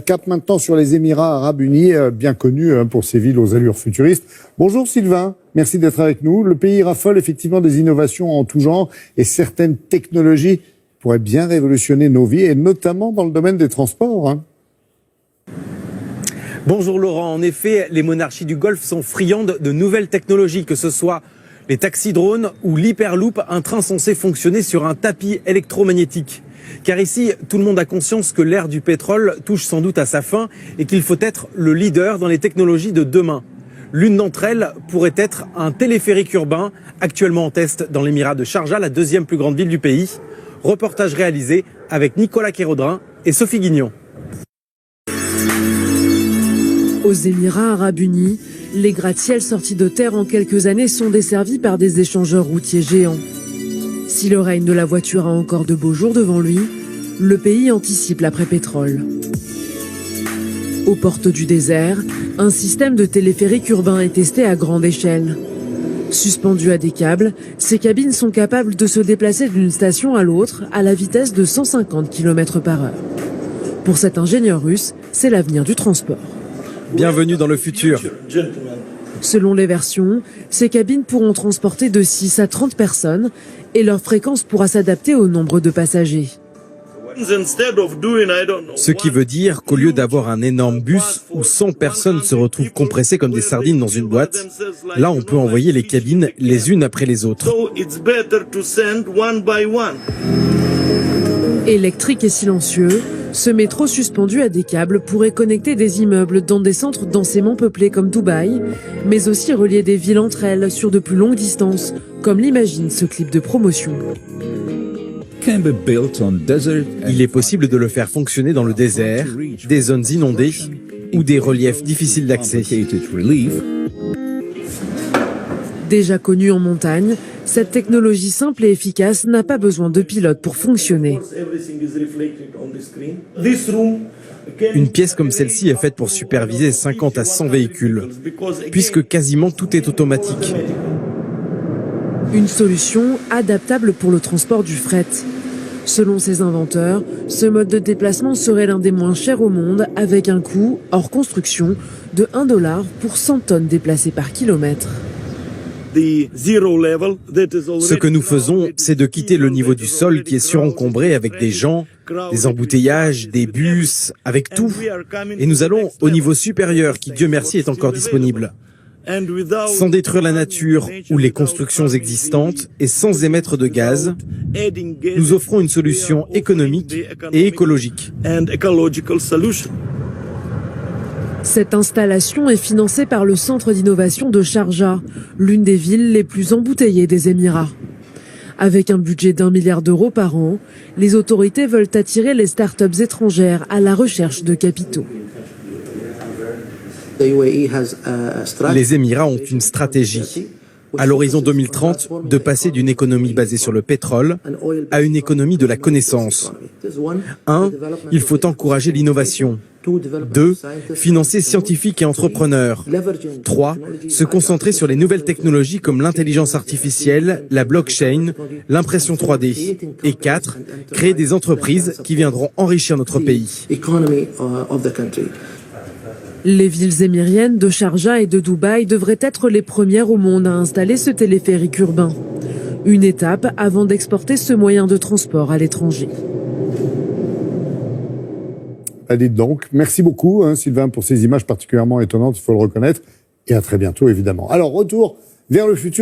Cap maintenant sur les Émirats Arabes Unis, bien connus pour ses villes aux allures futuristes. Bonjour Sylvain, merci d'être avec nous. Le pays raffole effectivement des innovations en tout genre et certaines technologies pourraient bien révolutionner nos vies, et notamment dans le domaine des transports. Bonjour Laurent, en effet, les monarchies du Golfe sont friandes de nouvelles technologies, que ce soit les taxis-drones ou l'Hyperloop, un train censé fonctionner sur un tapis électromagnétique. Car ici, tout le monde a conscience que l'ère du pétrole touche sans doute à sa fin et qu'il faut être le leader dans les technologies de demain. L'une d'entre elles pourrait être un téléphérique urbain, actuellement en test dans l'émirat de Sharjah, la deuxième plus grande ville du pays. Reportage réalisé avec Nicolas Kérodrin et Sophie Guignon. Aux Émirats Arabes Unis, les gratte-ciels sortis de terre en quelques années sont desservis par des échangeurs routiers géants. Si le règne de la voiture a encore de beaux jours devant lui, le pays anticipe l'après-pétrole. Aux portes du désert, un système de téléphérique urbain est testé à grande échelle. Suspendues à des câbles, ces cabines sont capables de se déplacer d'une station à l'autre à la vitesse de 150 km/h. Pour cet ingénieur russe, c'est l'avenir du transport. Bienvenue dans le futur. Selon les versions, ces cabines pourront transporter de 6 à 30 personnes et leur fréquence pourra s'adapter au nombre de passagers. Ce qui veut dire qu'au lieu d'avoir un énorme bus où 100 personnes se retrouvent compressées comme des sardines dans une boîte, là on peut envoyer les cabines les unes après les autres. Électrique et silencieux, ce métro suspendu à des câbles pourrait connecter des immeubles dans des centres densément peuplés comme Dubaï, mais aussi relier des villes entre elles sur de plus longues distances, comme l'imagine ce clip de promotion. Il est possible de le faire fonctionner dans le désert, des zones inondées ou des reliefs difficiles d'accès. Déjà connue en montagne, cette technologie simple et efficace n'a pas besoin de pilote pour fonctionner. Une pièce comme celle-ci est faite pour superviser 50 à 100 véhicules, puisque quasiment tout est automatique. Une solution adaptable pour le transport du fret. Selon ses inventeurs, ce mode de déplacement serait l'un des moins chers au monde, avec un coût, hors construction, de $1 pour 100 tonnes déplacées par kilomètre. Ce que nous faisons, c'est de quitter le niveau du sol qui est surencombré avec des gens, des embouteillages, des bus, avec tout. Et nous allons au niveau supérieur qui, Dieu merci, est encore disponible. Sans détruire la nature ou les constructions existantes et sans émettre de gaz, nous offrons une solution économique et écologique. Cette installation est financée par le centre d'innovation de Sharjah, l'une des villes les plus embouteillées des Émirats. Avec un budget d'1 milliard d'euros par an, les autorités veulent attirer les start-up étrangères à la recherche de capitaux. Les Émirats ont une stratégie, à l'horizon 2030, de passer d'une économie basée sur le pétrole à une économie de la connaissance. 1. Il faut encourager l'innovation. 2. Financer scientifiques et entrepreneurs. 3. Se concentrer sur les nouvelles technologies comme l'intelligence artificielle, la blockchain, l'impression 3D. Et 4. Créer des entreprises qui viendront enrichir notre pays. Les villes émiriennes de Sharjah et de Dubaï devraient être les premières au monde à installer ce téléphérique urbain. Une étape avant d'exporter ce moyen de transport à l'étranger. Allez donc, merci beaucoup Sylvain pour ces images particulièrement étonnantes, il faut le reconnaître, et à très bientôt évidemment. Alors retour vers le futur.